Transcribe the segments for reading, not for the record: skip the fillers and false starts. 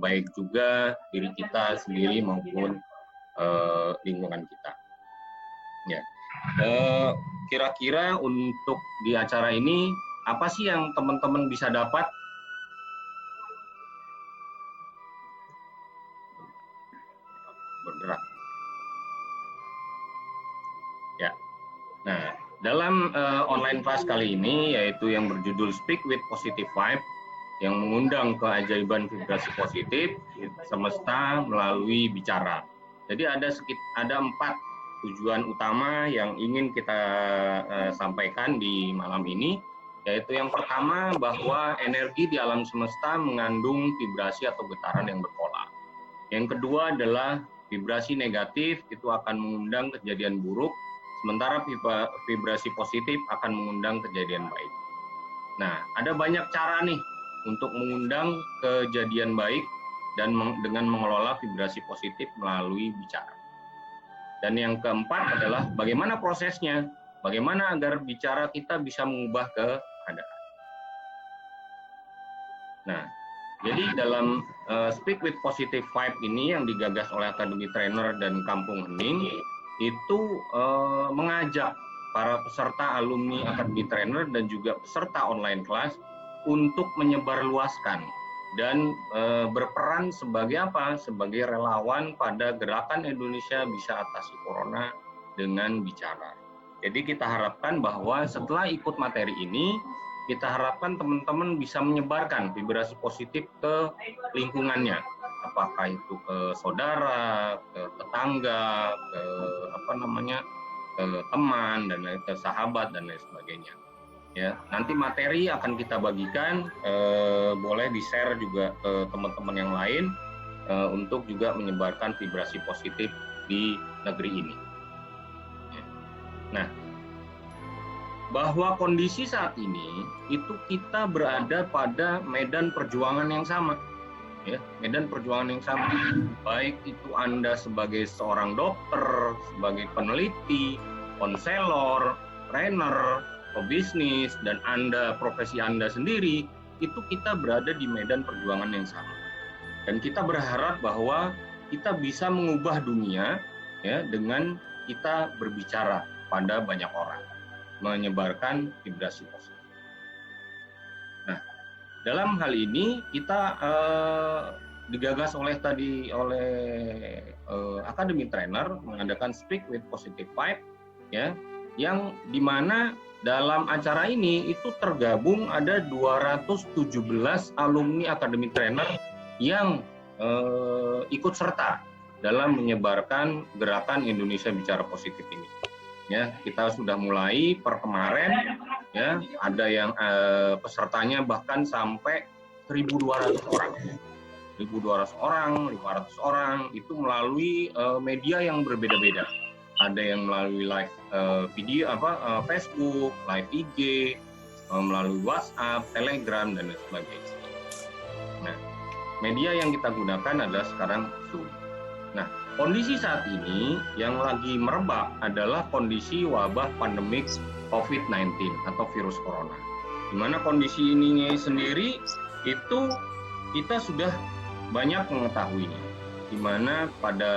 baik juga diri kita sendiri maupun lingkungan kita. Ya, kira-kira untuk di acara ini apa sih yang teman-teman bisa dapat? Bergerak. Ya. Nah, dalam online class kali ini yaitu yang berjudul Speak with Positive Vibe yang mengundang keajaiban vibrasi positif semesta melalui bicara. Jadi ada 4 tujuan utama yang ingin kita sampaikan di malam ini, yaitu yang pertama bahwa energi di alam semesta mengandung vibrasi atau getaran yang berpola. Yang kedua adalah vibrasi negatif itu akan mengundang kejadian buruk, sementara vibrasi positif akan mengundang kejadian baik. Nah, ada banyak cara nih untuk mengundang kejadian baik dan dengan mengelola vibrasi positif melalui bicara. Dan yang keempat adalah bagaimana prosesnya, bagaimana agar bicara kita bisa mengubah keadaan. Nah, jadi dalam Speak with Positive Vibe ini yang digagas oleh Akademi Trainer dan Kampung Hening, itu mengajak para peserta alumni Akademi Trainer dan juga peserta online class untuk menyebarluaskan dan berperan sebagai apa? Sebagai relawan pada gerakan Indonesia Bisa Atasi Corona dengan bicara. Jadi kita harapkan bahwa setelah ikut materi ini, kita harapkan teman-teman bisa menyebarkan vibrasi positif ke lingkungannya, apakah itu ke saudara, ke tetangga, ke ke teman dan ke sahabat dan lain sebagainya. Ya, nanti materi akan kita bagikan, boleh di-share juga ke teman-teman yang lain untuk juga menyebarkan vibrasi positif di negeri ini. Ya. Nah, bahwa kondisi saat ini itu kita berada pada medan perjuangan yang sama, ya, medan perjuangan yang sama. Baik itu Anda sebagai seorang dokter, sebagai peneliti, konselor, trainer, pebisnis, dan Anda, profesi Anda sendiri, itu kita berada di medan perjuangan yang sama. Dan kita berharap bahwa kita bisa mengubah dunia ya dengan kita berbicara pada banyak orang, menyebarkan vibrasi positif. Nah, dalam hal ini kita digagas oleh Akademi Trainer mengadakan Speak with Positive Vibe ya, yang dimana dalam acara ini itu tergabung ada 217 alumni Akademi Trainer yang ikut serta dalam menyebarkan gerakan Indonesia Bicara Positif ini. Ya, kita sudah mulai per kemarin ya, ada yang pesertanya bahkan sampai 1.200 orang. 1.200 orang, 500 orang itu melalui media yang berbeda-beda. Ada yang melalui live video Facebook, live IG, melalui WhatsApp, Telegram dan lain sebagainya. Nah, media yang kita gunakan adalah sekarang Zoom. Nah, kondisi saat ini yang lagi merebak adalah kondisi wabah pandemik COVID-19 atau virus corona. Di mana kondisi ini sendiri itu kita sudah banyak mengetahuinya. Di mana pada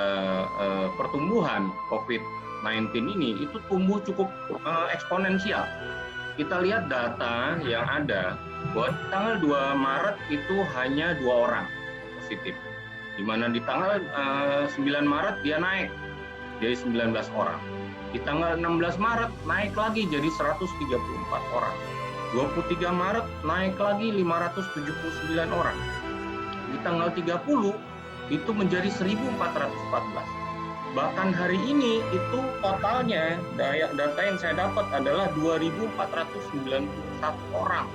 pertumbuhan COVID-19 ini itu tumbuh cukup eksponensial. Kita lihat data yang ada bahwa tanggal 2 Maret itu hanya 2 orang positif. Di mana di tanggal 9 Maret dia naik jadi 19 orang. Di tanggal 16 Maret naik lagi jadi 134 orang. 23 Maret naik lagi 579 orang. Di tanggal 30 itu menjadi 1.414. Bahkan hari ini itu totalnya data yang saya dapat adalah 2.491 orang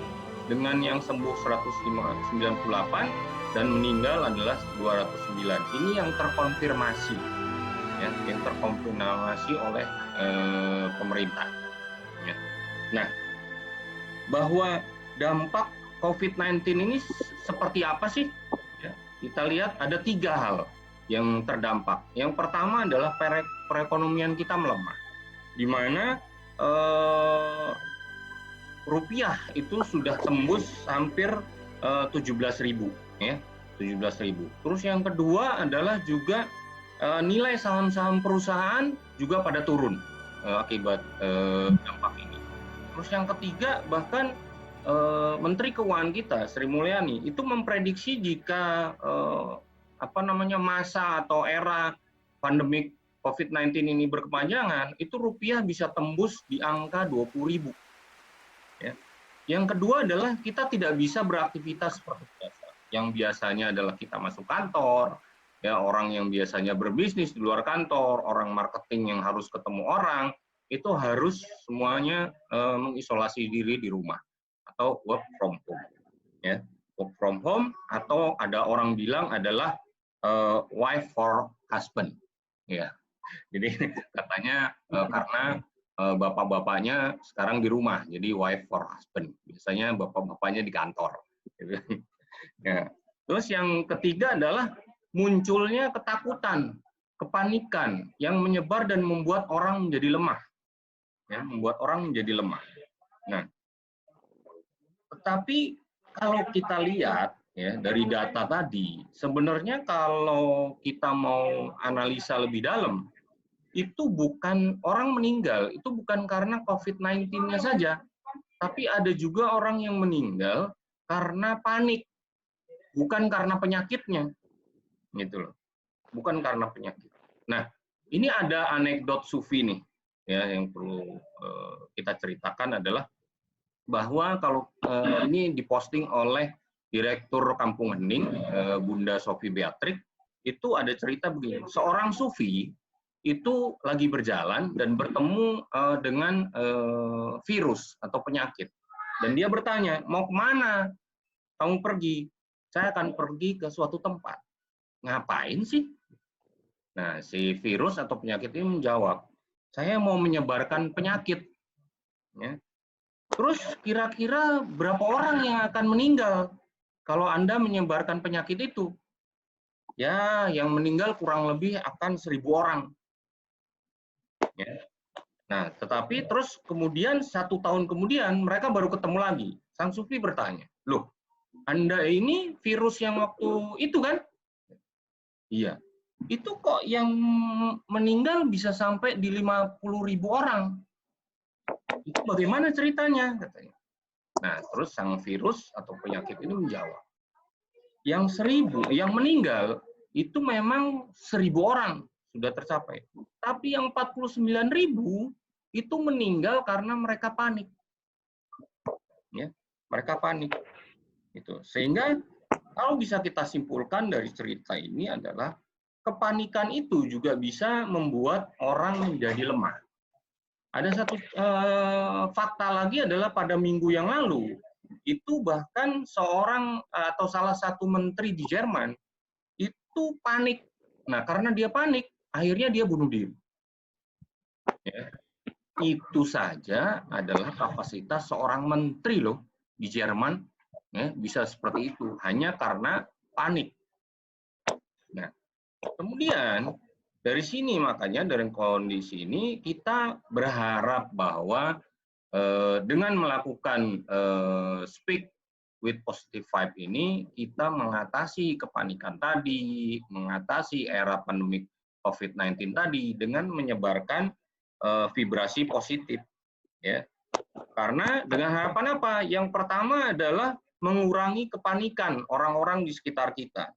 dengan yang sembuh 198 dan meninggal adalah 209. Ini yang terkonfirmasi, ya, yang terkonfirmasi oleh pemerintah. Ya. Nah, bahwa dampak COVID-19 ini seperti apa sih? Kita lihat ada 3 hal yang terdampak. Yang pertama adalah perekonomian kita melemah, di mana rupiah itu sudah tembus hampir 17.000, ya. 17.000. Terus yang kedua adalah juga nilai saham-saham perusahaan juga pada turun akibat dampak ini. Terus yang ketiga, bahkan Menteri Keuangan kita Sri Mulyani itu memprediksi jika masa atau era pandemik COVID-19 ini berkepanjangan, itu rupiah bisa tembus di angka 20.000. Ya. Yang kedua adalah kita tidak bisa beraktivitas seperti biasa. Yang biasanya adalah kita masuk kantor, ya, orang yang biasanya berbisnis di luar kantor, orang marketing yang harus ketemu orang, itu harus semuanya mengisolasi diri di rumah atau work from home. Ya. Work from home atau ada orang bilang adalah wife for husband. Ya. Jadi katanya karena bapak-bapaknya sekarang di rumah, jadi wife for husband. Biasanya bapak-bapaknya di kantor. Ya. Terus yang ketiga adalah munculnya ketakutan, kepanikan yang menyebar dan membuat orang menjadi lemah. Ya, membuat orang menjadi lemah. Nah, tetapi kalau kita lihat ya dari data tadi, sebenarnya kalau kita mau analisa lebih dalam, itu bukan orang meninggal, itu bukan karena COVID-19-nya saja, tapi ada juga orang yang meninggal karena panik, bukan karena penyakitnya, gitu loh, bukan karena penyakit. Nah, ini ada anekdot Sufi nih, ya, yang perlu kita ceritakan adalah bahwa kalau ini diposting oleh Direktur Kampung Hening, Bunda Sophie Beatrix, itu ada cerita begini, seorang Sufi itu lagi berjalan dan bertemu dengan virus atau penyakit. Dan dia bertanya, mau kemana kamu pergi? Saya akan pergi ke suatu tempat. Ngapain sih? Nah, si virus atau penyakit ini menjawab, saya mau menyebarkan penyakit. Ya. Terus kira-kira berapa orang yang akan meninggal kalau Anda menyebarkan penyakit itu? Ya, yang meninggal kurang lebih akan 1.000 orang. Ya. Nah, tetapi terus kemudian 1 tahun kemudian mereka baru ketemu lagi. Sang Sufi bertanya, loh, Anda ini virus yang waktu itu kan? Iya. Itu kok yang meninggal bisa sampai di 50.000 orang? Itu bagaimana ceritanya? Katanya. Nah, terus sang virus atau penyakit ini menjawab, yang meninggal itu memang 1.000 orang sudah tercapai. Tapi yang 49.000 itu meninggal karena mereka panik. Ya, mereka panik. Itu. Sehingga kalau bisa kita simpulkan dari cerita ini adalah kepanikan itu juga bisa membuat orang menjadi lemah. Ada satu fakta lagi adalah pada minggu yang lalu, itu bahkan seorang atau salah satu menteri di Jerman itu panik. Nah, karena dia panik, akhirnya dia bunuh diri. Ya. Itu saja adalah kapasitas seorang menteri loh di Jerman, ya, bisa seperti itu hanya karena panik. Nah, kemudian dari sini makanya dari kondisi ini kita berharap bahwa dengan melakukan speak with positive vibe ini, kita mengatasi kepanikan tadi, mengatasi era pandemik COVID-19 tadi dengan menyebarkan vibrasi positif, ya. Karena dengan harapan apa? Yang pertama adalah mengurangi kepanikan orang-orang di sekitar kita.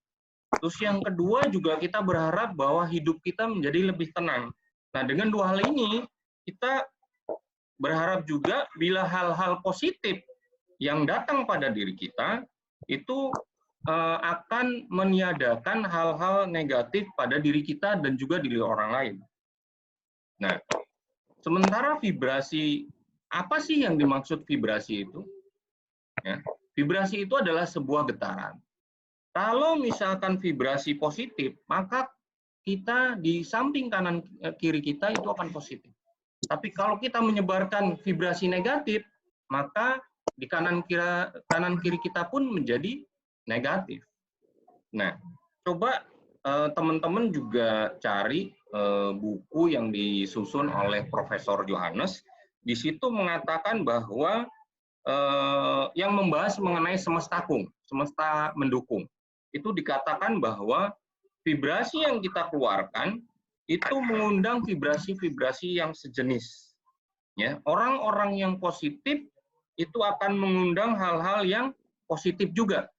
Terus yang kedua juga kita berharap bahwa hidup kita menjadi lebih tenang. Nah, dengan dua hal ini kita berharap juga bila hal-hal positif yang datang pada diri kita itu akan meniadakan hal-hal negatif pada diri kita dan juga diri orang lain. Nah, sementara vibrasi, apa sih yang dimaksud vibrasi itu? Ya, vibrasi itu adalah sebuah getaran. Kalau misalkan vibrasi positif, maka kita di samping kanan kiri kita itu akan positif. Tapi kalau kita menyebarkan vibrasi negatif, maka di kanan kiri kita pun menjadi negatif. Nah, coba teman-teman juga cari buku yang disusun oleh Profesor Johannes. Di situ mengatakan bahwa yang membahas mengenai semesta mendukung. itu dikatakan bahwa vibrasi yang kita keluarkan itu mengundang vibrasi-vibrasi yang sejenis. Ya, orang-orang yang positif itu akan mengundang hal-hal yang positif juga.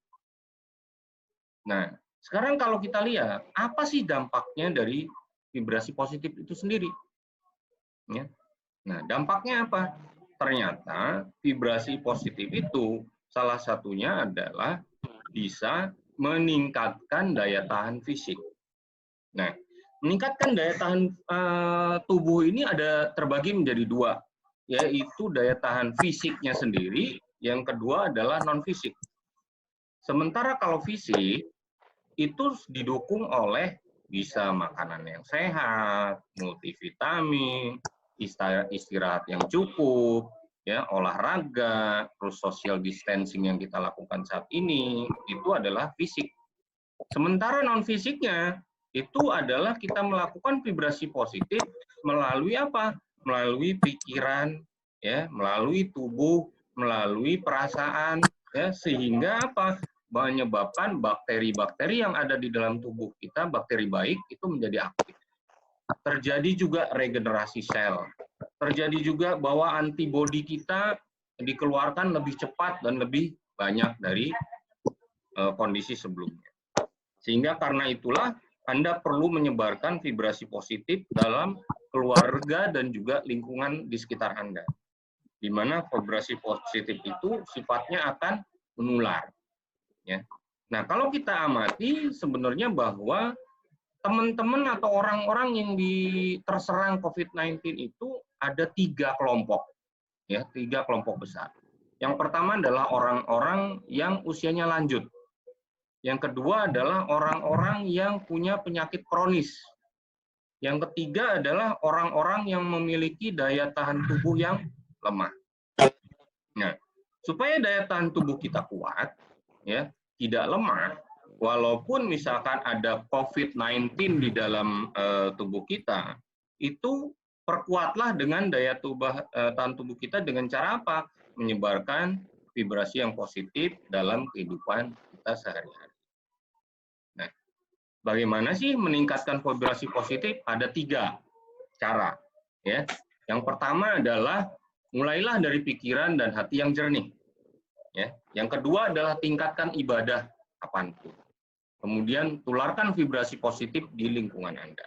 Nah, sekarang kalau kita lihat apa sih dampaknya dari vibrasi positif itu sendiri? Ya. Nah, dampaknya apa? Ternyata vibrasi positif itu salah satunya adalah bisa meningkatkan daya tahan fisik. Nah, meningkatkan daya tahan tubuh ini ada terbagi menjadi dua, yaitu daya tahan fisiknya sendiri, yang kedua adalah non-fisik. Sementara kalau fisik, itu didukung oleh bisa makanan yang sehat, multivitamin, istirahat yang cukup, ya, olahraga, terus social distancing yang kita lakukan saat ini, itu adalah fisik. Sementara non-fisiknya, itu adalah kita melakukan vibrasi positif melalui apa? Melalui pikiran, ya, melalui tubuh, melalui perasaan, ya, sehingga apa? Menyebabkan bakteri-bakteri yang ada di dalam tubuh kita, bakteri baik, itu menjadi aktif. Terjadi juga regenerasi sel. Terjadi juga bahwa antibodi kita dikeluarkan lebih cepat dan lebih banyak dari kondisi sebelumnya. Sehingga karena itulah Anda perlu menyebarkan vibrasi positif dalam keluarga dan juga lingkungan di sekitar Anda. Di mana vibrasi positif itu sifatnya akan menular. Ya. Nah, kalau kita amati sebenarnya bahwa teman-teman atau orang-orang yang terserang COVID-19 itu ada 3 kelompok, ya, 3 kelompok besar. Yang pertama adalah orang-orang yang usianya lanjut. Yang kedua adalah orang-orang yang punya penyakit kronis. Yang ketiga adalah orang-orang yang memiliki daya tahan tubuh yang lemah. Nah, supaya daya tahan tubuh kita kuat, ya, tidak lemah, walaupun misalkan ada COVID-19 di dalam tubuh kita, itu perkuatlah dengan daya tahan tubuh kita dengan cara apa? Menyebarkan vibrasi yang positif dalam kehidupan kita sehari-hari. Nah, bagaimana sih meningkatkan vibrasi positif? Ada 3 cara. Ya. Yang pertama adalah mulailah dari pikiran dan hati yang jernih. Ya. Yang kedua adalah tingkatkan ibadah kapanpun. Kemudian tularkan vibrasi positif di lingkungan Anda.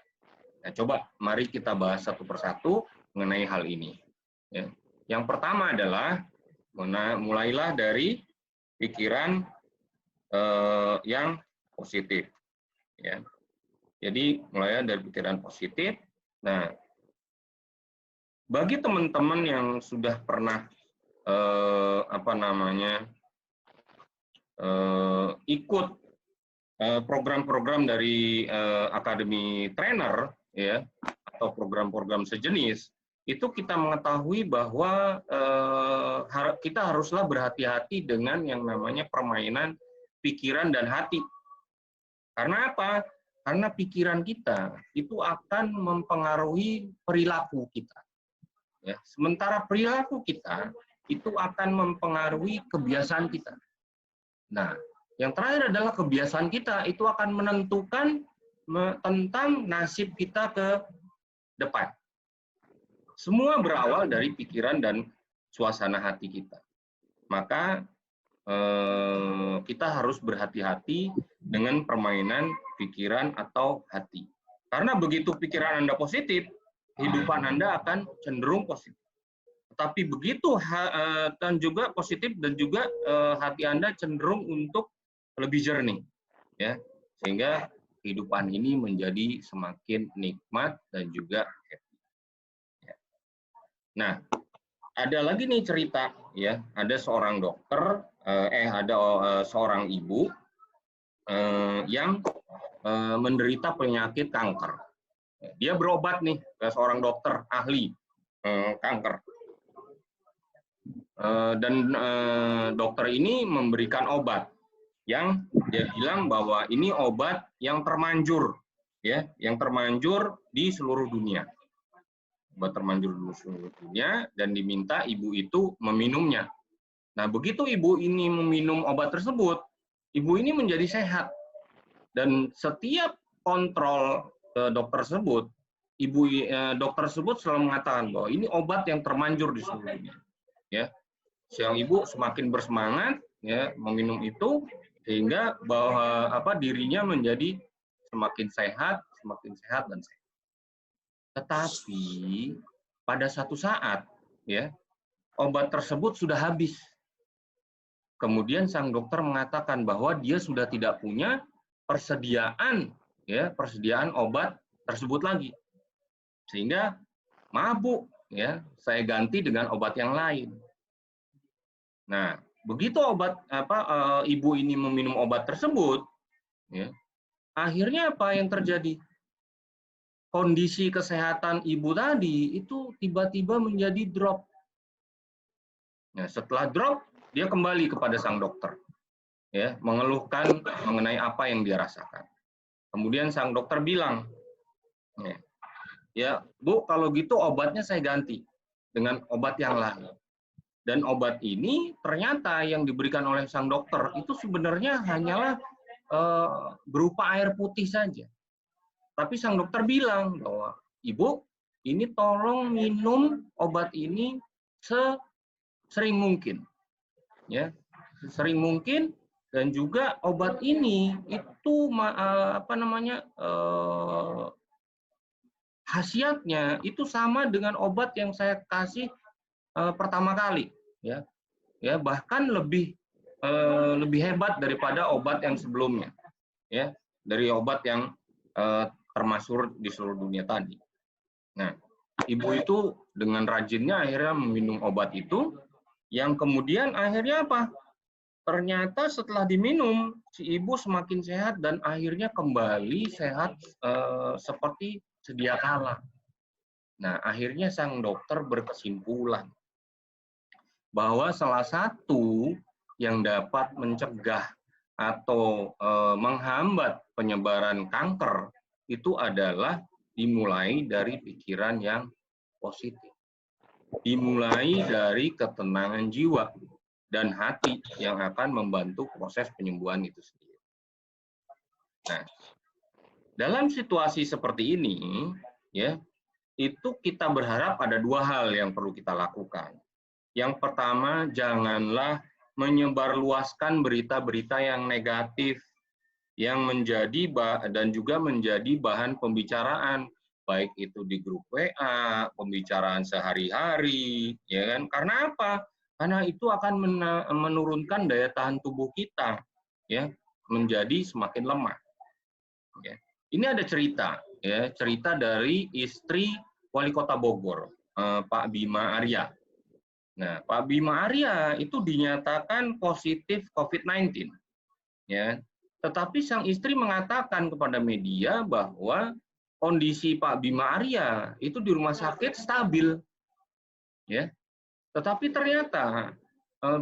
Nah, coba mari kita bahas satu persatu mengenai hal ini. Ya. Yang pertama adalah mulailah dari pikiran yang positif. Ya. Jadi mulai dari pikiran positif. Nah, bagi teman-teman yang sudah pernah ikut program-program dari Akademi Trainer, ya, atau program-program sejenis, itu kita mengetahui bahwa kita haruslah berhati-hati dengan yang namanya permainan pikiran dan hati. Karena apa? Karena pikiran kita itu akan mempengaruhi perilaku kita. Ya, sementara perilaku kita itu akan mempengaruhi kebiasaan kita. Nah, yang terakhir adalah kebiasaan kita itu akan menentukan tentang nasib kita ke depan. Semua berawal dari pikiran dan suasana hati kita. Maka kita harus berhati-hati dengan permainan pikiran atau hati. Karena begitu pikiran Anda positif, kehidupan Anda akan cenderung positif. Tetapi begitu dan juga positif dan juga hati Anda cenderung untuk lebih jernih, ya, sehingga kehidupan ini menjadi semakin nikmat dan juga happy. Ya. Nah, ada lagi nih cerita, ya, ada seorang dokter, seorang ibu yang menderita penyakit kanker. Dia berobat nih ke seorang dokter ahli kanker. Dan dokter ini memberikan obat yang dia bilang bahwa ini obat yang termanjur, ya, yang termanjur di seluruh dunia. Obat termanjur di seluruh dunia dan diminta ibu itu meminumnya. Nah, begitu ibu ini meminum obat tersebut, ibu ini menjadi sehat, Dan setiap kontrol dokter tersebut, dokter tersebut selalu mengatakan bahwa ini obat yang termanjur di seluruh dunia. Ya, sang ibu semakin bersemangat ya meminum itu sehingga bahwa dirinya menjadi semakin sehat dan sehat. Tetapi pada satu saat ya obat tersebut sudah habis. Kemudian sang dokter mengatakan bahwa dia sudah tidak punya persediaan obat tersebut lagi. Sehingga mabuk ya, saya ganti dengan obat yang lain. Nah, begitu ibu ini meminum obat tersebut, ya, akhirnya apa yang terjadi? Kondisi kesehatan ibu tadi itu tiba-tiba menjadi drop. Nah, setelah drop, dia kembali kepada sang dokter, ya, mengeluhkan mengenai apa yang dia rasakan. Kemudian sang dokter bilang, ya Bu, kalau gitu obatnya saya ganti dengan obat yang lain. Dan obat ini ternyata yang diberikan oleh sang dokter itu sebenarnya hanyalah berupa air putih saja. Tapi sang dokter bilang bahwa Ibu, ini tolong minum obat ini sesering mungkin. Ya, sering mungkin, dan juga obat ini itu khasiatnya itu sama dengan obat yang saya kasih pertama kali, ya bahkan lebih hebat daripada obat yang sebelumnya, ya dari obat yang termasyhur di seluruh dunia tadi. Nah, ibu itu dengan rajinnya akhirnya meminum obat itu, yang kemudian akhirnya apa? Ternyata setelah diminum, si ibu semakin sehat dan akhirnya kembali sehat seperti sedia kala. Nah, akhirnya sang dokter berkesimpulan bahwa salah satu yang dapat mencegah atau menghambat penyebaran kanker itu adalah dimulai dari pikiran yang positif. Dimulai dari ketenangan jiwa dan hati yang akan membantu proses penyembuhan itu sendiri. Nah, dalam situasi seperti ini, ya, itu kita berharap ada dua hal yang perlu kita lakukan. Yang pertama, janganlah menyebarluaskan berita-berita yang negatif, yang menjadi dan juga menjadi bahan pembicaraan, baik itu di grup WA, pembicaraan sehari-hari, ya kan? Karena apa? Karena itu akan menurunkan daya tahan tubuh kita, ya, menjadi semakin lemah. Ya. Ini ada cerita, ya, cerita dari istri Wali Kota Bogor, Pak Bima Arya. Nah, Pak Bima Arya itu dinyatakan positif COVID-19, ya. Tetapi sang istri mengatakan kepada media bahwa kondisi Pak Bima Arya itu di rumah sakit stabil, ya. Tetapi ternyata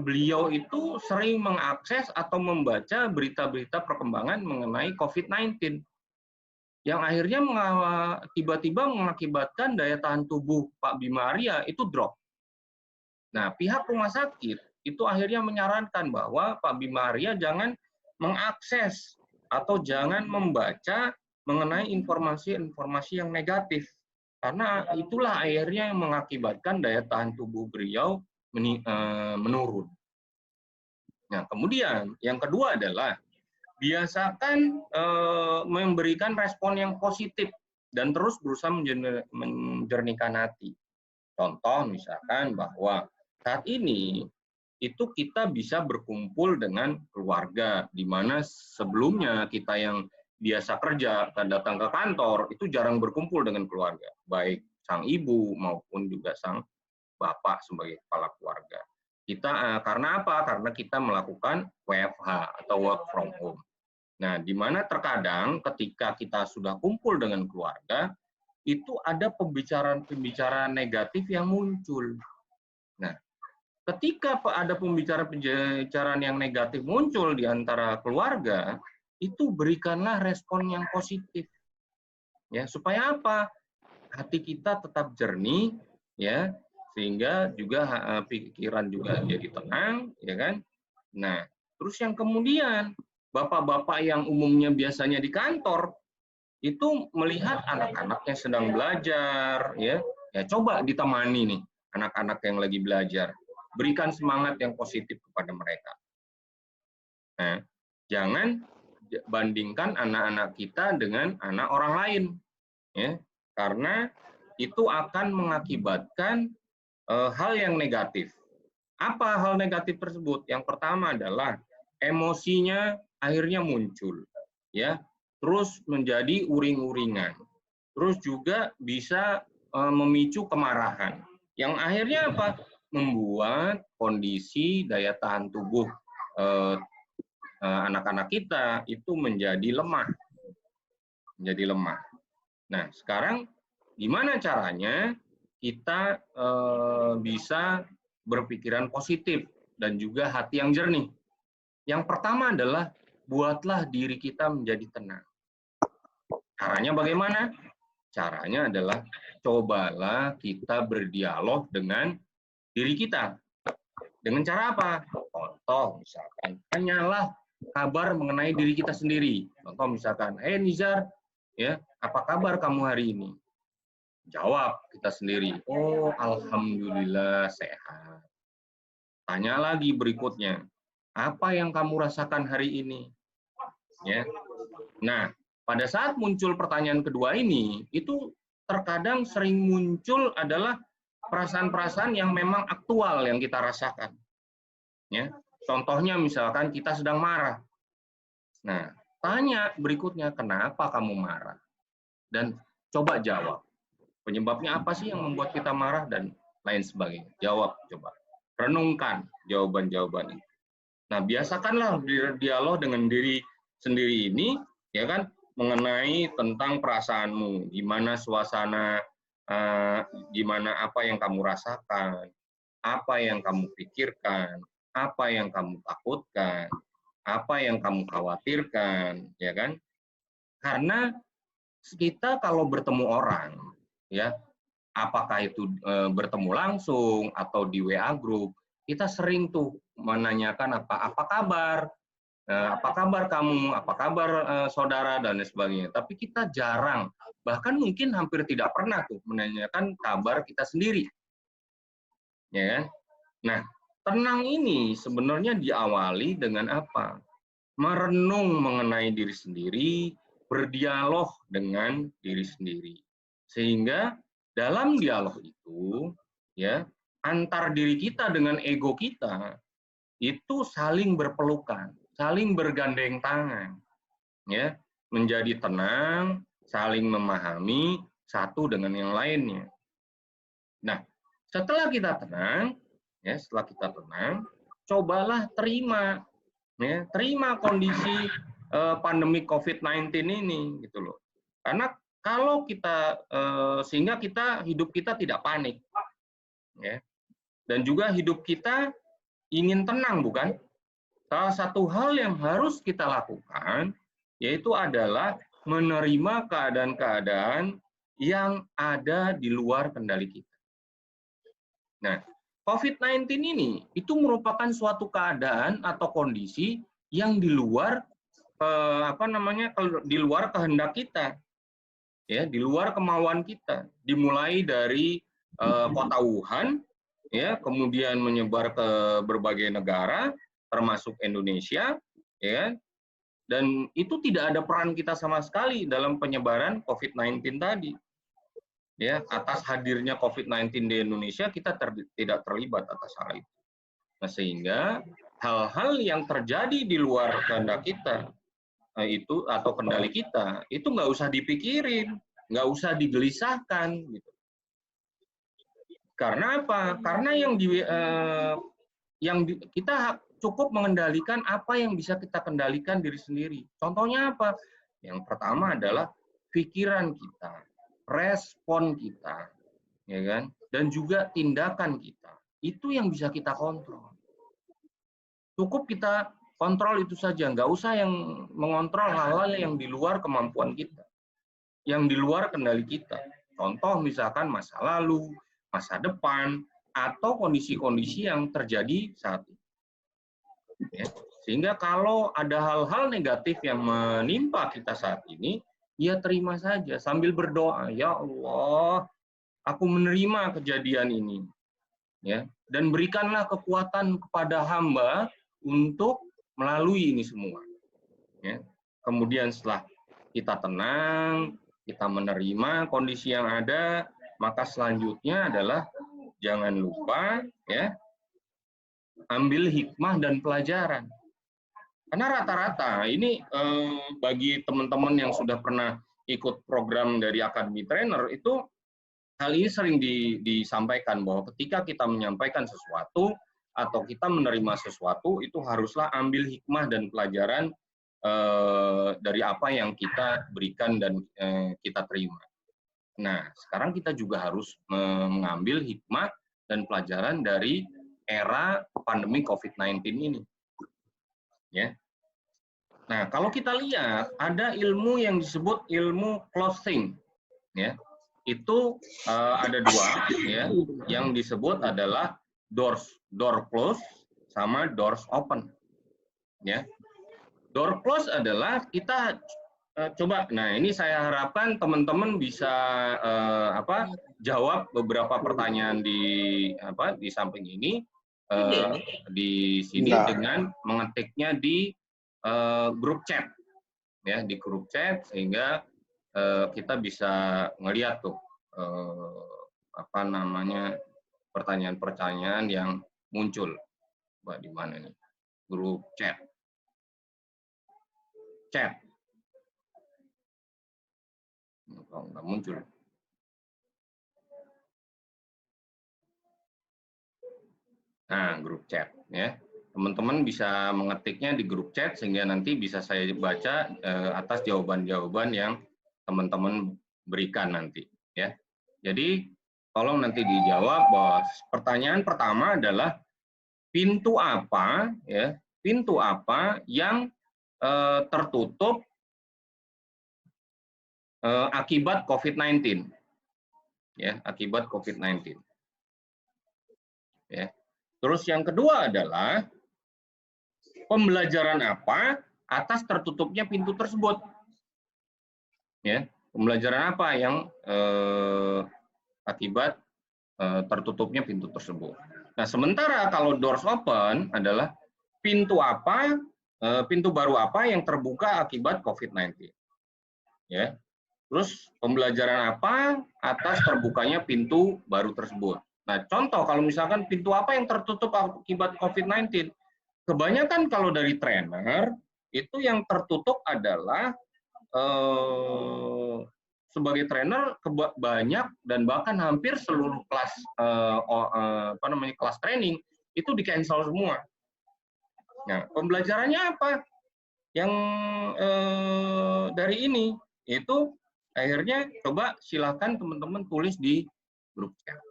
beliau itu sering mengakses atau membaca berita-berita perkembangan mengenai COVID-19 yang akhirnya tiba-tiba mengakibatkan daya tahan tubuh Pak Bima Arya itu drop. Nah, pihak rumah sakit itu akhirnya menyarankan bahwa Pak Bima Arya jangan mengakses atau jangan membaca mengenai informasi-informasi yang negatif. Karena itulah akhirnya yang mengakibatkan daya tahan tubuh beliau menurun. Nah, kemudian yang kedua adalah biasakan memberikan respon yang positif dan terus berusaha menjernihkan hati. Contoh misalkan bahwa saat ini itu kita bisa berkumpul dengan keluarga, di mana sebelumnya kita yang biasa kerja dan datang ke kantor itu jarang berkumpul dengan keluarga, baik sang ibu maupun juga sang bapak sebagai kepala keluarga. Kita karena apa? Karena kita melakukan WFH atau work from home. Nah, di mana terkadang ketika kita sudah kumpul dengan keluarga, itu ada pembicaraan-pembicaraan negatif yang muncul. Nah, ketika ada pembicaraan yang negatif muncul di antara keluarga, itu berikanlah respon yang positif. Ya, supaya apa? Hati kita tetap jernih, ya, sehingga juga pikiran juga jadi tenang, ya kan? Nah, terus yang kemudian bapak-bapak yang umumnya biasanya di kantor itu melihat anak-anaknya sedang belajar, ya coba ditemani nih anak-anak yang lagi belajar, berikan semangat yang positif kepada mereka. Nah, jangan bandingkan anak-anak kita dengan anak orang lain, ya, karena itu akan mengakibatkan hal yang negatif. Apa hal negatif tersebut? Yang pertama adalah emosinya akhirnya muncul, ya, terus menjadi uring-uringan, terus juga bisa memicu kemarahan, yang akhirnya apa? Membuat kondisi daya tahan tubuh anak-anak kita itu menjadi lemah, Nah, sekarang gimana caranya kita bisa berpikiran positif dan juga hati yang jernih? Yang pertama adalah buatlah diri kita menjadi tenang. Caranya bagaimana? Caranya adalah cobalah kita berdialog dengan diri kita. Dengan cara apa? Contoh misalkan, tanyalah kabar mengenai diri kita sendiri. Contoh misalkan, Nizar, ya, apa kabar kamu hari ini? Jawab kita sendiri, oh alhamdulillah sehat. Tanya lagi berikutnya, apa yang kamu rasakan hari ini? Ya. Nah, pada saat muncul pertanyaan kedua ini, itu terkadang sering muncul adalah perasaan-perasaan yang memang aktual yang kita rasakan. Ya, contohnya misalkan kita sedang marah. Nah, tanya berikutnya, kenapa kamu marah? Dan coba jawab. Penyebabnya apa sih yang membuat kita marah dan lain sebagainya. Jawab, coba. Renungkan jawaban-jawaban itu. Nah, biasakanlah dialog dengan diri sendiri ini, ya kan, mengenai tentang perasaanmu, gimana suasana, gimana apa yang kamu rasakan, apa yang kamu pikirkan, apa yang kamu takutkan, apa yang kamu khawatirkan, ya kan? Karena kita kalau bertemu orang, ya, apakah itu bertemu langsung atau di WA group, kita sering tuh menanyakan apa kabar, apa kabar kamu, apa kabar saudara dan lain sebagainya. Tapi kita jarang, bahkan mungkin hampir tidak pernah tuh menanyakan kabar kita sendiri, ya kan? Nah, tenang ini sebenarnya diawali dengan apa? Merenung mengenai diri sendiri, berdialog dengan diri sendiri. Sehingga dalam dialog itu, ya, antar diri kita dengan ego kita itu saling berpelukan, saling bergandeng tangan, ya, menjadi tenang, saling memahami satu dengan yang lainnya. Nah, setelah kita tenang, ya, cobalah terima, ya, terima kondisi pandemi COVID-19 ini, gitu loh. Karena kalau kita sehingga hidup kita tidak panik, ya, dan juga hidup kita ingin tenang, bukan? Salah satu hal yang harus kita lakukan yaitu adalah menerima keadaan-keadaan yang ada di luar kendali kita. Nah, COVID-19 ini itu merupakan suatu keadaan atau kondisi yang di luar di luar kehendak kita, ya, di luar kemauan kita. Dimulai dari kota Wuhan, ya, kemudian menyebar ke berbagai negara, termasuk Indonesia, ya, dan itu tidak ada peran kita sama sekali dalam penyebaran COVID-19 tadi. Ya, atas hadirnya COVID-19 di Indonesia kita tidak terlibat atas hal itu. Nah, sehingga hal-hal yang terjadi di luar kehendak kita itu atau kendali kita itu nggak usah dipikirin, nggak usah digelisahkan, gitu. Karena apa? Karena kita cukup mengendalikan apa yang bisa kita kendalikan diri sendiri. Contohnya apa? Yang pertama adalah pikiran kita, respon kita, ya kan? Dan juga tindakan kita. Itu yang bisa kita kontrol. Cukup kita kontrol itu saja, nggak usah yang mengontrol hal-hal yang di luar kemampuan kita, yang di luar kendali kita. Contoh misalkan masa lalu, masa depan, atau kondisi-kondisi yang terjadi saat ini. Ya. Sehingga kalau ada hal-hal negatif yang menimpa kita saat ini, ya terima saja sambil berdoa, ya Allah, aku menerima kejadian ini, ya, dan berikanlah kekuatan kepada hamba untuk melalui ini semua. Ya. Kemudian setelah kita tenang, kita menerima kondisi yang ada, maka selanjutnya adalah jangan lupa ya ambil hikmah dan pelajaran. Karena rata-rata ini bagi teman-teman yang sudah pernah ikut program dari Academy Trainer itu hal ini sering disampaikan bahwa ketika kita menyampaikan sesuatu atau kita menerima sesuatu itu haruslah ambil hikmah dan pelajaran dari apa yang kita berikan dan kita terima. Nah, sekarang kita juga harus mengambil hikmah dan pelajaran dari era pandemi COVID-19 ini. Ya. Nah, kalau kita lihat ada ilmu yang disebut ilmu closing, ya. Itu ada dua, ya. Yang disebut adalah door close sama doors open, ya. Door close adalah kita coba. Nah, ini saya harapkan teman-teman bisa jawab beberapa pertanyaan di samping ini di sini dengan mengetiknya di grup chat, ya, di grup chat sehingga kita bisa ngelihat tuh pertanyaan-pertanyaan yang muncul. Coba di mana nih? Grup chat. Oh, nggak muncul. Nah, grup chat, ya. Teman-teman bisa mengetiknya di grup chat sehingga nanti bisa saya baca atas jawaban-jawaban yang teman-teman berikan nanti, ya. Jadi tolong nanti dijawab bahwa pertanyaan pertama adalah pintu apa, ya, pintu apa yang tertutup akibat COVID-19, ya, akibat COVID-19. Ya. Terus yang kedua adalah pembelajaran apa atas tertutupnya pintu tersebut. Ya, pembelajaran apa yang akibat tertutupnya pintu tersebut. Nah, sementara kalau doors open adalah pintu apa, pintu baru apa yang terbuka akibat COVID-19. Ya. Terus pembelajaran apa atas terbukanya pintu baru tersebut. Nah, contoh kalau misalkan pintu apa yang tertutup akibat COVID-19, kebanyakan kalau dari trainer, itu yang tertutup adalah sebagai trainer banyak dan bahkan hampir seluruh kelas kelas training itu di-cancel semua. Nah, pembelajarannya apa? Yang dari ini, itu akhirnya coba silakan teman-teman tulis di grup chat.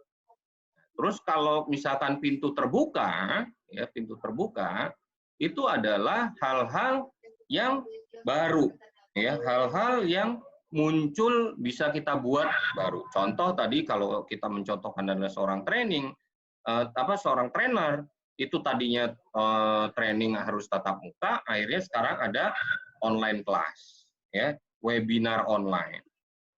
Terus kalau misalkan pintu terbuka, ya pintu terbuka, itu adalah hal-hal yang baru, ya hal-hal yang muncul bisa kita buat baru. Contoh tadi kalau kita mencontohkan adalah seorang training, seorang trainer itu tadinya training harus tatap muka, akhirnya sekarang ada online class, ya webinar online,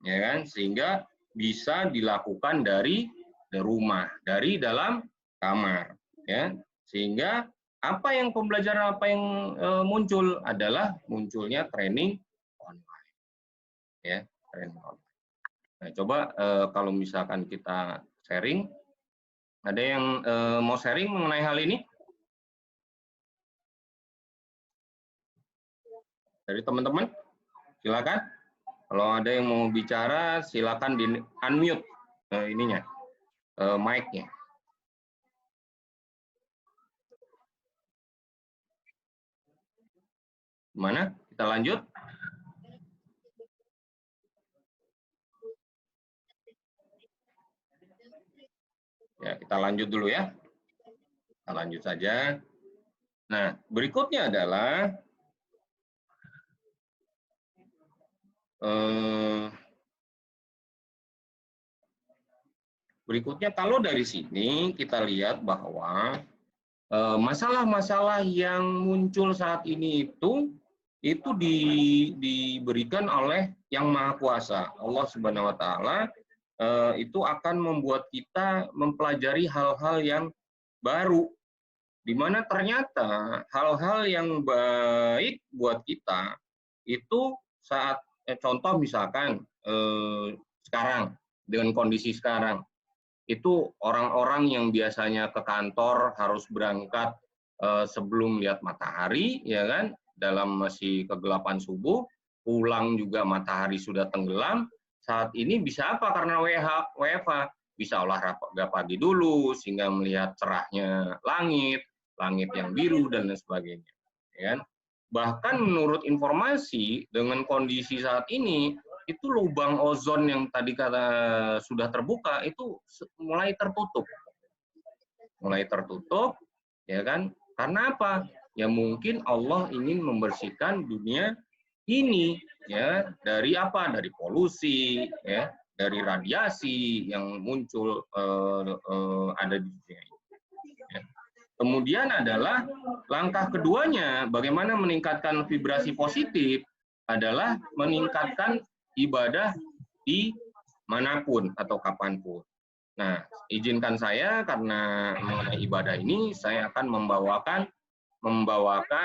ya kan, sehingga bisa dilakukan dari rumah, dari dalam kamar, ya. Sehingga pembelajaran apa yang muncul adalah munculnya training online, ya, training online. Nah, coba kalau misalkan kita sharing, ada yang mau sharing mengenai hal ini? Dari teman-teman, silakan. Kalau ada yang mau bicara, silakan di unmute ininya. Mic-nya. Gimana? Kita lanjut? Ya, kita lanjut dulu ya. Kita lanjut saja. Nah, berikutnya adalah kalau dari sini kita lihat bahwa masalah-masalah yang muncul saat ini itu diberikan oleh Yang Maha Kuasa, Allah Subhanahu wa taala. Itu akan membuat kita mempelajari hal-hal yang baru, di mana ternyata hal-hal yang baik buat kita itu saat contoh misalkan sekarang dengan kondisi sekarang itu orang-orang yang biasanya ke kantor harus berangkat sebelum lihat matahari, ya kan, dalam masih kegelapan subuh, pulang juga matahari sudah tenggelam. Saat ini bisa apa? Karena WFH, bisa olahraga pagi dulu sehingga melihat cerahnya langit, langit yang biru dan lain sebagainya. Ya kan? Bahkan menurut informasi dengan kondisi saat ini, itu lubang ozon yang tadi kata sudah terbuka itu mulai tertutup. Mulai tertutup, ya kan? Karena apa? Ya mungkin Allah ingin membersihkan dunia ini ya dari apa? Dari polusi, ya, dari radiasi yang muncul ada di dunia ini. Ya. Kemudian adalah langkah keduanya, bagaimana meningkatkan vibrasi positif adalah meningkatkan ibadah di manapun atau kapanpun. Nah, izinkan saya karena mengenai ibadah ini, saya akan membawakan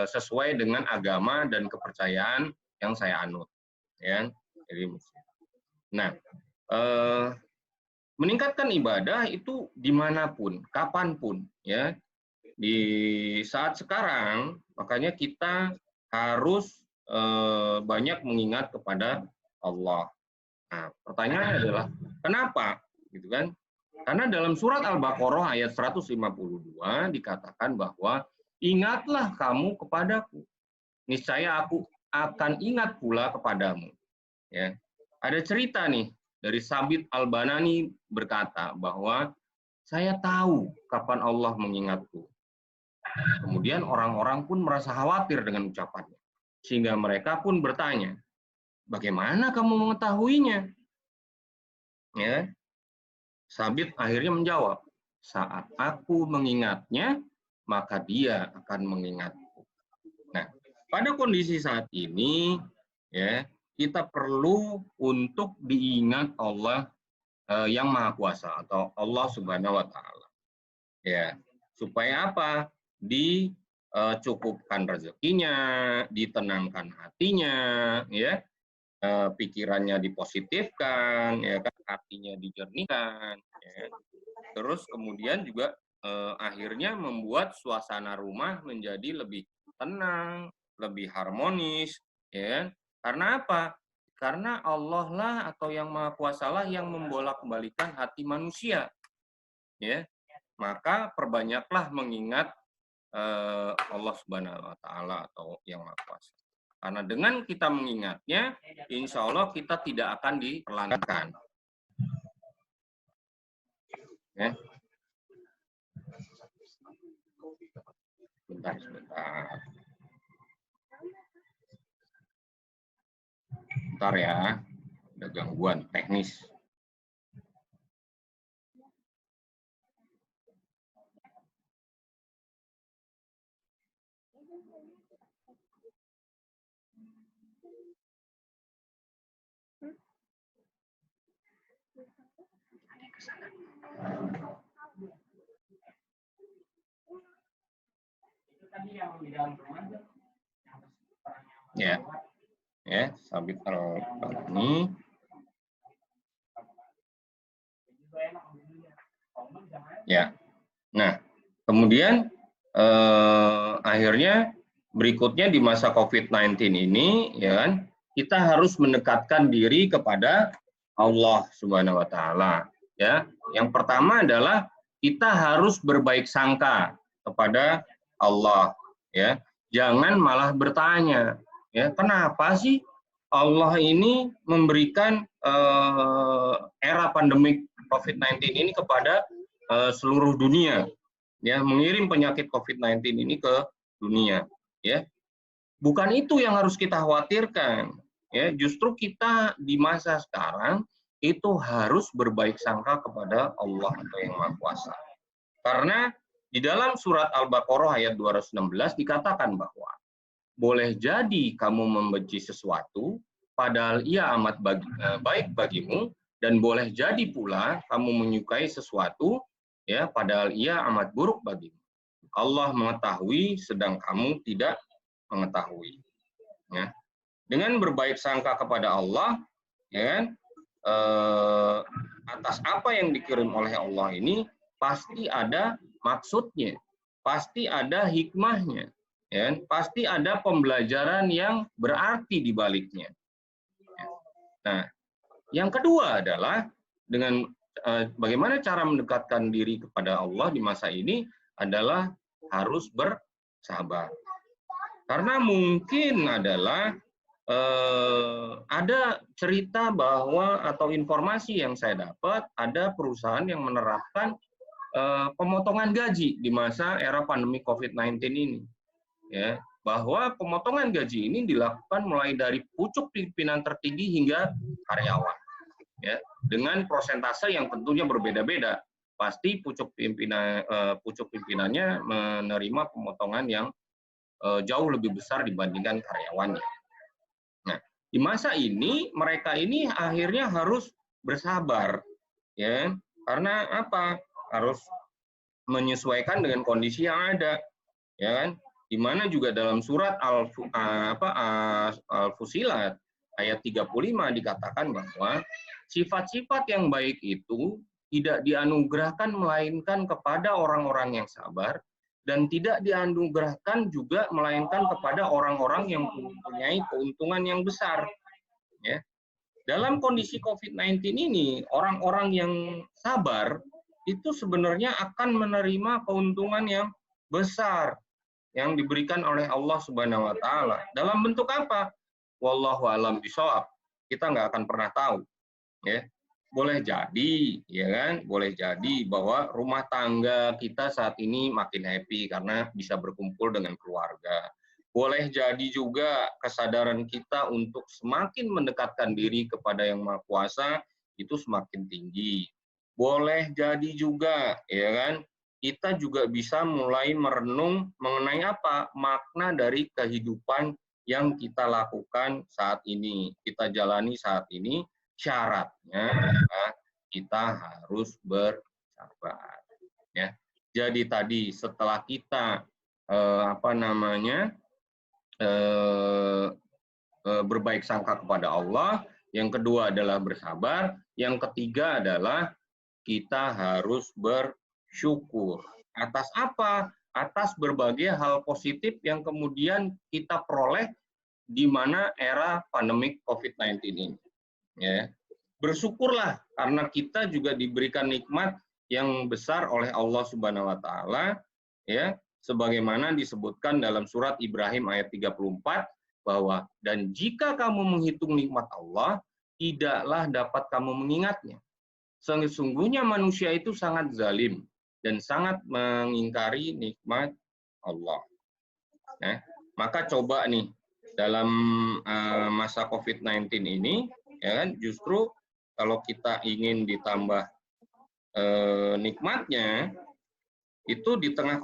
sesuai dengan agama dan kepercayaan yang saya anut. Ya, jadi, nah, meningkatkan ibadah itu dimanapun, kapanpun, ya. Di saat sekarang, makanya kita harus banyak mengingat kepada Allah. Nah, pertanyaannya adalah kenapa, gitu kan? Karena dalam surat Al-Baqarah ayat 152 dikatakan bahwa ingatlah kamu kepadaku, niscaya aku akan ingat pula kepadamu. Ya, ada cerita nih dari Sabit Al-Banani berkata bahwa saya tahu kapan Allah mengingatku. Kemudian orang-orang pun merasa khawatir dengan ucapannya. Sehingga mereka pun bertanya, bagaimana kamu mengetahuinya? Ya, Sabit akhirnya menjawab, saat aku mengingatnya, maka dia akan mengingatku. Nah, pada kondisi saat ini, ya, kita perlu untuk diingat Allah yang Maha Kuasa atau Allah Subhanahu wa taala. Ya, supaya apa? Dicukupkan rezekinya, ditenangkan hatinya, ya, pikirannya dipositifkan, ya kan, hatinya dijernihkan, ya. Terus kemudian juga akhirnya membuat suasana rumah menjadi lebih tenang, lebih harmonis, ya. Karena apa? Karena Allah lah atau Yang Maha Kuasa lah yang membolak-balikan hati manusia, ya. Maka perbanyaklah mengingat Allah Subhanahu wa taala atau Yang Maha Kuasa. Karena dengan kita mengingatnya, insya Allah kita tidak akan diperlantarkan. Ya. Sebentar. Bentar ya, ada gangguan teknis. Ya, ya, Sabit Al-Banani. Ya, nah, kemudian akhirnya berikutnya di masa COVID-19 ini, ya kan, kita harus mendekatkan diri kepada Allah Subhanahu wa taala, ya. Yang pertama adalah kita harus berbaik sangka kepada Allah, ya. Jangan malah bertanya, ya, kenapa sih Allah ini memberikan era pandemik COVID-19 ini kepada seluruh dunia, ya, mengirim penyakit COVID-19 ini ke dunia, ya. Bukan itu yang harus kita khawatirkan, ya. Justru kita di masa sekarang itu harus berbaik sangka kepada Allah atau Yang Maha Kuasa. Karena di dalam surat Al-Baqarah ayat 216 dikatakan bahwa boleh jadi kamu membenci sesuatu padahal ia amat baik bagimu, dan boleh jadi pula kamu menyukai sesuatu ya padahal ia amat buruk bagimu. Allah mengetahui sedang kamu tidak mengetahui. Ya. Dengan berbaik sangka kepada Allah, ya, atas apa yang dikirim oleh Allah ini pasti ada maksudnya, pasti ada hikmahnya, ya, pasti ada pembelajaran yang berarti di baliknya. Nah, yang kedua adalah dengan bagaimana cara mendekatkan diri kepada Allah di masa ini adalah harus bersabar. Karena mungkin adalah ada cerita bahwa atau informasi yang saya dapat ada perusahaan yang menerapkan pemotongan gaji di masa era pandemi COVID-19 ini, ya, bahwa pemotongan gaji ini dilakukan mulai dari pucuk pimpinan tertinggi hingga karyawan, ya, dengan prosentase yang tentunya berbeda-beda. Pasti pucuk pimpinannya menerima pemotongan yang jauh lebih besar dibandingkan karyawannya. Nah, di masa ini mereka ini akhirnya harus bersabar, ya, karena apa? Harus menyesuaikan dengan kondisi yang ada, ya kan? Di mana juga dalam surat Al-Fusilat ayat 35 dikatakan bahwa sifat-sifat yang baik itu tidak dianugerahkan melainkan kepada orang-orang yang sabar, dan tidak dianugerahkan juga melainkan kepada orang-orang yang mempunyai keuntungan yang besar. Ya. Dalam kondisi COVID-19 ini, orang-orang yang sabar itu sebenarnya akan menerima keuntungan yang besar yang diberikan oleh Allah Subhanahu wa Ta'ala. Dalam bentuk apa? Wallahu a'lam bishawab. Kita nggak akan pernah tahu. Ya. Boleh jadi, ya kan? Boleh jadi bahwa rumah tangga kita saat ini makin happy karena bisa berkumpul dengan keluarga. Boleh jadi juga kesadaran kita untuk semakin mendekatkan diri kepada Yang Maha Kuasa itu semakin tinggi. Boleh jadi juga, ya kan? Kita juga bisa mulai merenung mengenai apa makna dari kehidupan yang kita lakukan saat ini, kita jalani saat ini. Syaratnya kita harus bersabar, ya. Jadi tadi setelah kita berbaik sangka kepada Allah, yang kedua adalah bersabar, yang ketiga adalah kita harus bersyukur. Atas apa? Atas berbagai hal positif yang kemudian kita peroleh di mana era pandemik COVID-19 ini. Ya, bersyukurlah karena kita juga diberikan nikmat yang besar oleh Allah Subhanahu wa Ta'ala, ya, sebagaimana disebutkan dalam surat Ibrahim ayat 34 bahwa dan jika kamu menghitung nikmat Allah, tidaklah dapat kamu mengingatnya. Sesungguhnya manusia itu sangat zalim dan sangat mengingkari nikmat Allah. Ya, maka coba nih dalam masa COVID-19 ini, ya kan, justru kalau kita ingin ditambah nikmatnya, itu di tengah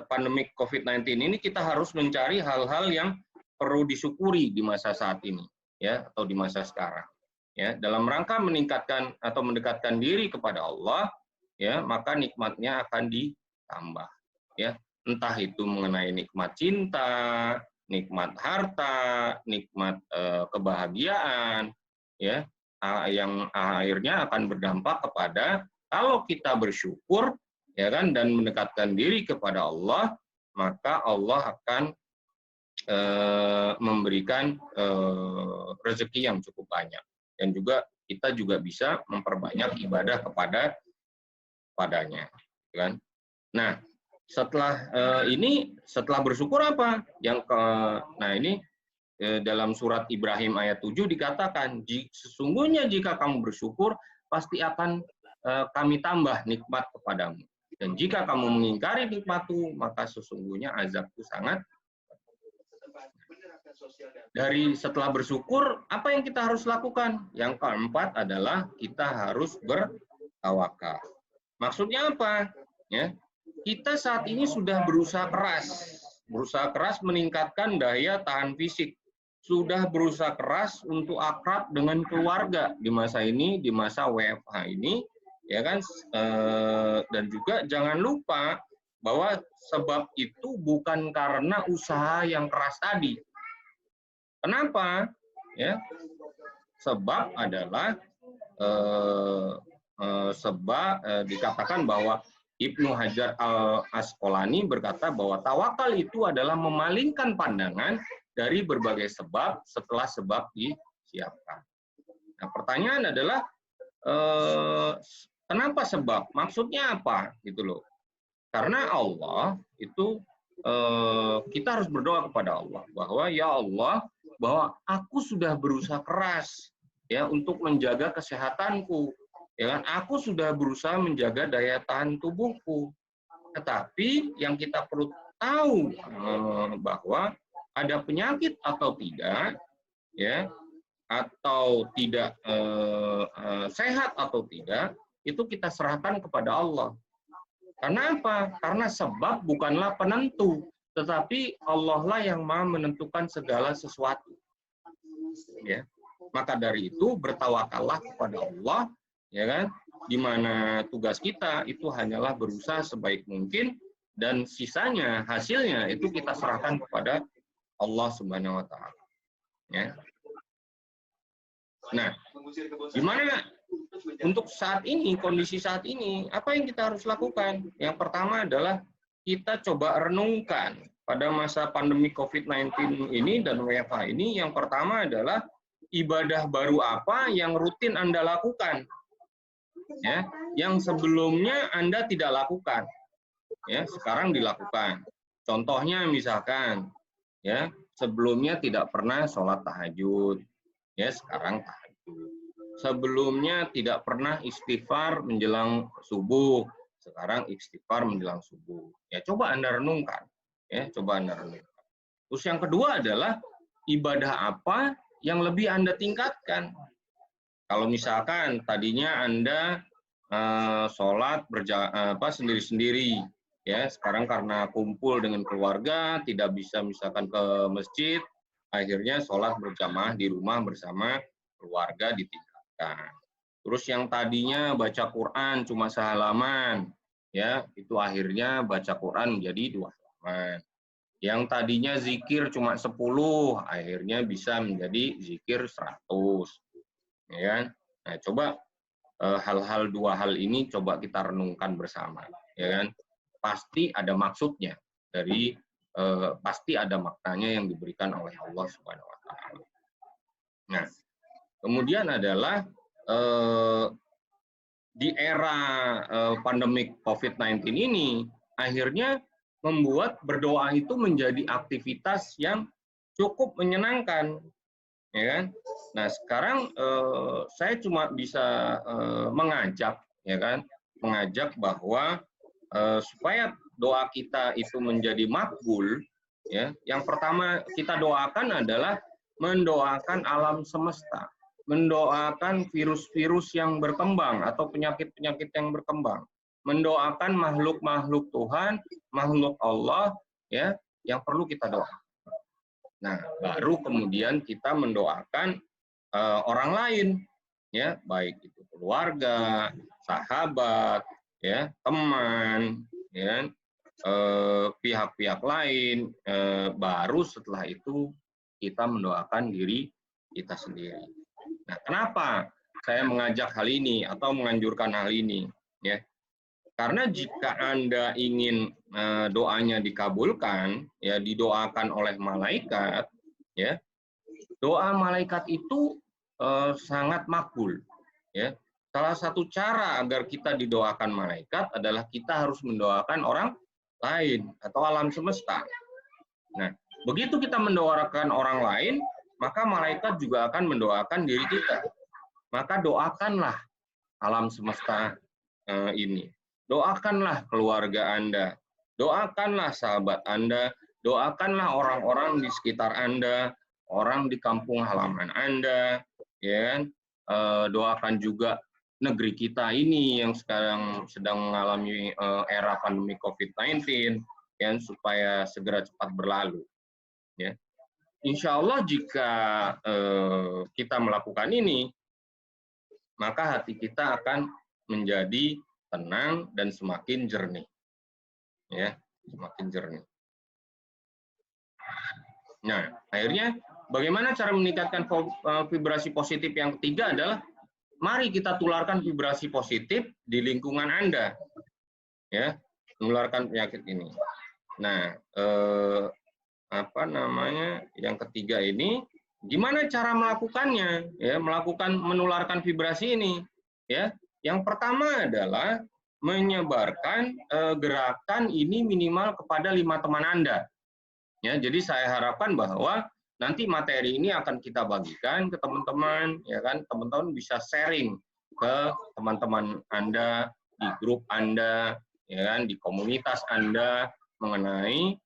pandemik COVID-19 ini kita harus mencari hal-hal yang perlu disyukuri di masa saat ini, ya, atau di masa sekarang, ya, dalam rangka meningkatkan atau mendekatkan diri kepada Allah, ya, maka nikmatnya akan ditambah, ya, entah itu mengenai nikmat cinta, nikmat harta, nikmat kebahagiaan, ya, yang akhirnya akan berdampak kepada kalau kita bersyukur, ya kan, dan mendekatkan diri kepada Allah, maka Allah akan memberikan rezeki yang cukup banyak, dan juga kita juga bisa memperbanyak ibadah padanya, kan? Nah, setelah setelah bersyukur apa? Nah ini dalam surat Ibrahim ayat 7 dikatakan, sesungguhnya jika kamu bersyukur, pasti akan kami tambah nikmat kepadamu. Dan jika kamu mengingkari nikmatku, maka sesungguhnya azabku sangat. Dari setelah bersyukur, apa yang kita harus lakukan? Yang keempat adalah kita harus bertawakal. Maksudnya apa? Ya, kita saat ini sudah berusaha keras meningkatkan daya tahan fisik, sudah berusaha keras untuk akrab dengan keluarga di masa ini, di masa WFH ini, ya kan? Dan juga jangan lupa bahwa sebab itu bukan karena usaha yang keras tadi. Kenapa? Ya, sebab adalah dikatakan bahwa Ibnu Hajar al-Asqalani berkata bahwa tawakal itu adalah memalingkan pandangan dari berbagai sebab setelah sebab disiapkan. Nah, pertanyaan adalah kenapa sebab? Maksudnya apa? Gitu loh. Karena Allah itu kita harus berdoa kepada Allah bahwa ya Allah, bahwa aku sudah berusaha keras ya untuk menjaga kesehatanku, ya kan? Aku sudah berusaha menjaga daya tahan tubuhku. Tetapi yang kita perlu tahu bahwa ada penyakit atau tidak, ya, atau tidak sehat atau tidak, itu kita serahkan kepada Allah. Karena apa? Karena sebab bukanlah penentu, tetapi Allah lah yang Maha menentukan segala sesuatu. Ya. Maka dari itu bertawakallah kepada Allah, ya kan? Di mana tugas kita itu hanyalah berusaha sebaik mungkin dan sisanya hasilnya itu kita serahkan kepada Allah Subhanahu wa taala. Ya. Nah, gimana untuk saat ini, kondisi saat ini, apa yang kita harus lakukan? Yang pertama adalah kita coba renungkan pada masa pandemi COVID-19 ini dan WFH ini. Yang pertama adalah ibadah baru apa yang rutin Anda lakukan, ya, yang sebelumnya Anda tidak lakukan, ya, sekarang dilakukan. Contohnya misalkan, ya, sebelumnya tidak pernah sholat tahajud, ya, sekarang tahajud. Sebelumnya tidak pernah istighfar menjelang subuh, sekarang istighfar menjelang subuh. Ya, coba Anda renungkan, ya, coba Anda renungkan. Terus yang kedua adalah ibadah apa yang lebih Anda tingkatkan. Kalau misalkan tadinya Anda sholat sendiri-sendiri, ya, sekarang karena kumpul dengan keluarga tidak bisa misalkan ke masjid, akhirnya sholat berjamaah di rumah bersama keluarga ditingkatkan. Terus yang tadinya baca Quran cuma sehalaman, ya, itu akhirnya baca Quran menjadi 2 halaman. Yang tadinya zikir cuma 10, akhirnya bisa menjadi zikir 100. Ya. Nah, coba hal-hal 2 hal ini coba kita renungkan bersama, ya kan? Pasti ada maksudnya dari pasti ada maknanya yang diberikan oleh Allah Subhanahu wa taala. Nah, kemudian adalah di era pandemik COVID-19 ini akhirnya membuat berdoa itu menjadi aktivitas yang cukup menyenangkan, ya kan? Nah, sekarang saya cuma bisa mengajak, ya kan, mengajak bahwa supaya doa kita itu menjadi makbul, ya. Yang pertama kita doakan adalah mendoakan alam semesta, mendoakan virus-virus yang berkembang atau penyakit-penyakit yang berkembang, mendoakan makhluk-makhluk Tuhan, makhluk Allah, ya, yang perlu kita doakan. Nah, baru kemudian kita mendoakan orang lain, ya, baik itu keluarga, sahabat, ya, teman, ya, pihak-pihak lain. Baru setelah itu kita mendoakan diri kita sendiri. Nah, kenapa saya mengajak hal ini atau menganjurkan hal ini? Ya, karena jika Anda ingin doanya dikabulkan, ya, didoakan oleh malaikat, ya, doa malaikat itu sangat makbul, ya. Salah satu cara agar kita didoakan malaikat adalah kita harus mendoakan orang lain atau alam semesta. Nah, begitu kita mendoakan orang lain, maka malaikat juga akan mendoakan diri kita. Maka doakanlah alam semesta ini. Doakanlah keluarga Anda. Doakanlah sahabat Anda. doakanlah orang-orang di sekitar Anda, orang di kampung halaman Anda, ya kan? Doakan juga negeri kita ini yang sekarang sedang mengalami era pandemi COVID-19, ya, supaya segera cepat berlalu. Ya. Insya Allah jika kita melakukan ini, maka hati kita akan menjadi tenang dan semakin jernih. Ya, semakin jernih. Nah, akhirnya bagaimana cara meningkatkan vibrasi positif yang ketiga adalah mari kita tularkan vibrasi positif di lingkungan Anda. Ya, menularkan penyakit ini. Nah, yang ketiga ini gimana cara melakukannya, ya, menularkan vibrasi ini, ya. Yang pertama adalah menyebarkan gerakan ini minimal kepada 5 teman Anda, ya. Jadi saya harapkan bahwa nanti materi ini akan kita bagikan ke teman-teman, ya kan, teman-teman bisa sharing ke teman-teman Anda di grup Anda, ya kan, di komunitas Anda mengenai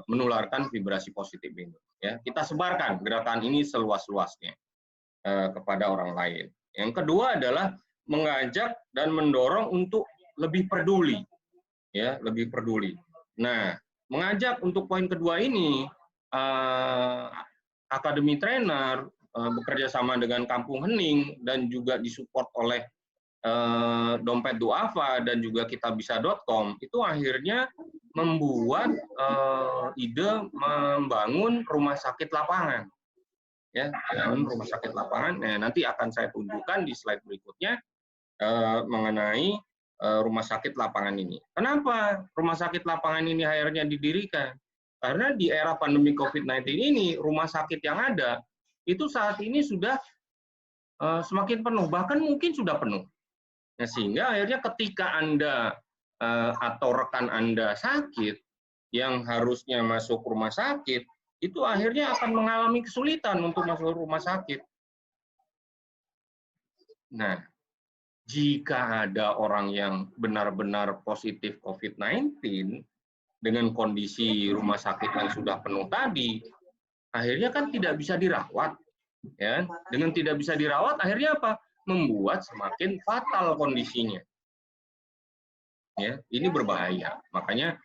menularkan vibrasi positif ini. Ya, kita sebarkan gerakan ini seluas-luasnya kepada orang lain. Yang kedua adalah mengajak dan mendorong untuk lebih peduli, ya, lebih peduli. Nah, mengajak untuk poin kedua ini, Akademi Trainer bekerja sama dengan Kampung Hening dan juga disupport oleh Dompet Duafa dan juga kitabisa.com itu akhirnya membuat ide membangun rumah sakit lapangan, ya, rumah sakit lapangan. Nah, nanti akan saya tunjukkan di slide berikutnya mengenai rumah sakit lapangan ini. Kenapa rumah sakit lapangan ini akhirnya didirikan? Karena di era pandemi COVID-19 ini rumah sakit yang ada itu saat ini sudah semakin penuh, bahkan mungkin sudah penuh. Nah, sehingga akhirnya ketika Anda atau rekan Anda sakit, yang harusnya masuk rumah sakit, itu akhirnya akan mengalami kesulitan untuk masuk rumah sakit. Nah, jika ada orang yang benar-benar positif COVID-19, dengan kondisi rumah sakit yang sudah penuh tadi, akhirnya kan tidak bisa dirawat. Ya, dengan tidak bisa dirawat, akhirnya apa? Membuat semakin fatal kondisinya. Ya, ini berbahaya. Makanya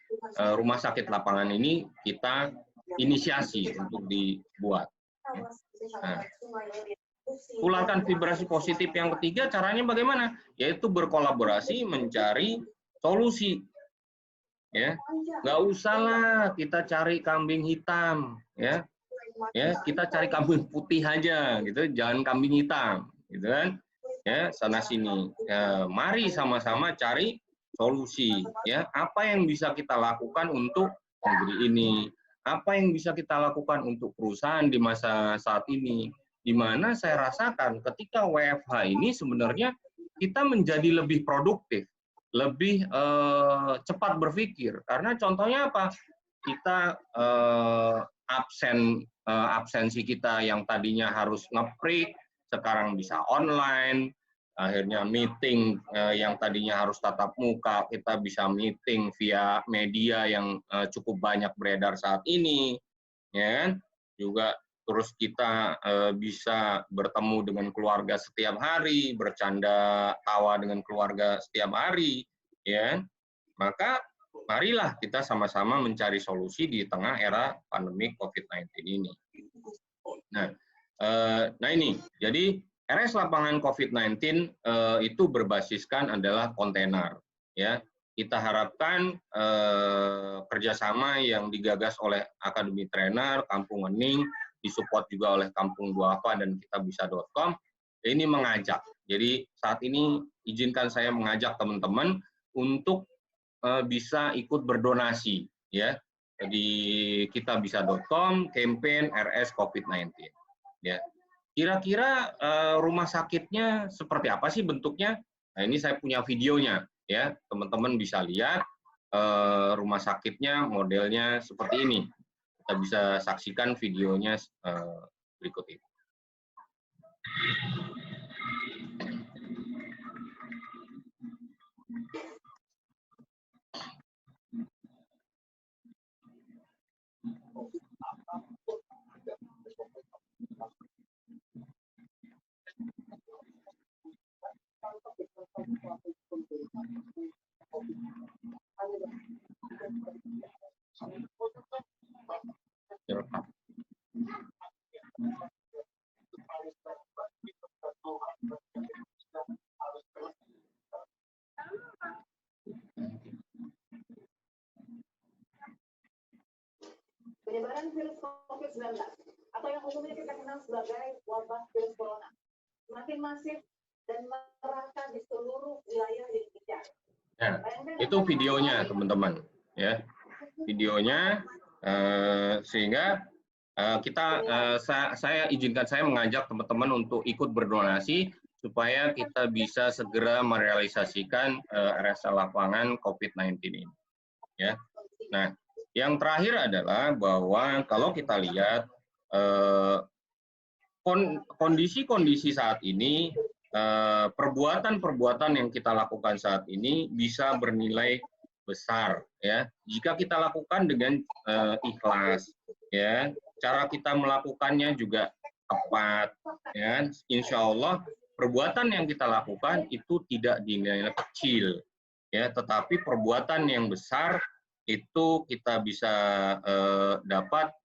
rumah sakit lapangan ini kita inisiasi untuk dibuat. Nah, tularkan vibrasi positif yang ketiga, caranya bagaimana? Yaitu berkolaborasi mencari solusi. Ya, nggak usahlah kita cari kambing hitam, ya. Ya, kita cari kambing putih aja, gitu. Jangan kambing hitam, gitu kan? Ya, sana sini. Ya, mari sama-sama cari solusi, ya. Apa yang bisa kita lakukan untuk negeri ini? Apa yang bisa kita lakukan untuk perusahaan di masa saat ini? Di mana saya rasakan ketika WFH ini sebenarnya kita menjadi lebih produktif, lebih cepat berpikir. Karena contohnya apa? Kita absensi kita yang tadinya harus nge-print, sekarang bisa online. Akhirnya meeting yang tadinya harus tatap muka, kita bisa meeting via media yang cukup banyak beredar saat ini, ya kan? Juga terus kita bisa bertemu dengan keluarga setiap hari, bercanda tawa dengan keluarga setiap hari, ya. Maka marilah kita sama-sama mencari solusi di tengah era pandemi COVID-19 ini. Nah ini, jadi RS lapangan COVID-19 itu berbasiskan adalah kontainer. Ya, kita harapkan kerjasama yang digagas oleh Akademi Trainer, Kampung Hening, disupport juga oleh Kampung Duafa dan kitabisa.com, ini mengajak. Jadi saat ini izinkan saya mengajak teman-teman untuk bisa ikut berdonasi, ya, di kitabisa.com campaign RS COVID-19. Ya, kira-kira rumah sakitnya seperti apa sih bentuknya? Nah, ini saya punya videonya, ya, teman-teman bisa lihat rumah sakitnya modelnya seperti ini. Kita bisa saksikan videonya berikut ini. virus COVID-19 atau yang umumnya kita kenal sebagai wabah virus corona semakin masif dan merata di seluruh wilayah di Indonesia. Nah, itu videonya teman-teman, ya, videonya sehingga saya mengajak teman-teman untuk ikut berdonasi supaya kita bisa segera merealisasikan RSA lapangan COVID-19 ini. Ya, nah, yang terakhir adalah bahwa kalau kita lihat kondisi-kondisi saat ini, perbuatan-perbuatan yang kita lakukan saat ini bisa bernilai besar, ya. Jika kita lakukan dengan ikhlas, ya, cara kita melakukannya juga tepat, ya. Insya Allah perbuatan yang kita lakukan itu tidak dinilai kecil, ya, tetapi perbuatan yang besar itu kita bisa dapat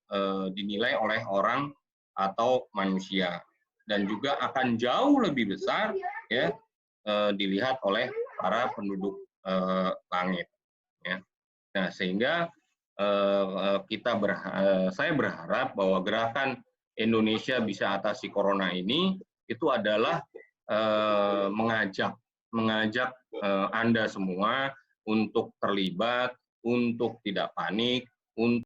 dinilai oleh orang atau manusia, dan juga akan jauh lebih besar, ya, dilihat oleh para penduduk langit, ya. Nah, sehingga saya berharap bahwa gerakan Indonesia bisa atasi corona ini itu adalah mengajak Anda semua untuk terlibat, untuk tidak panik, untuk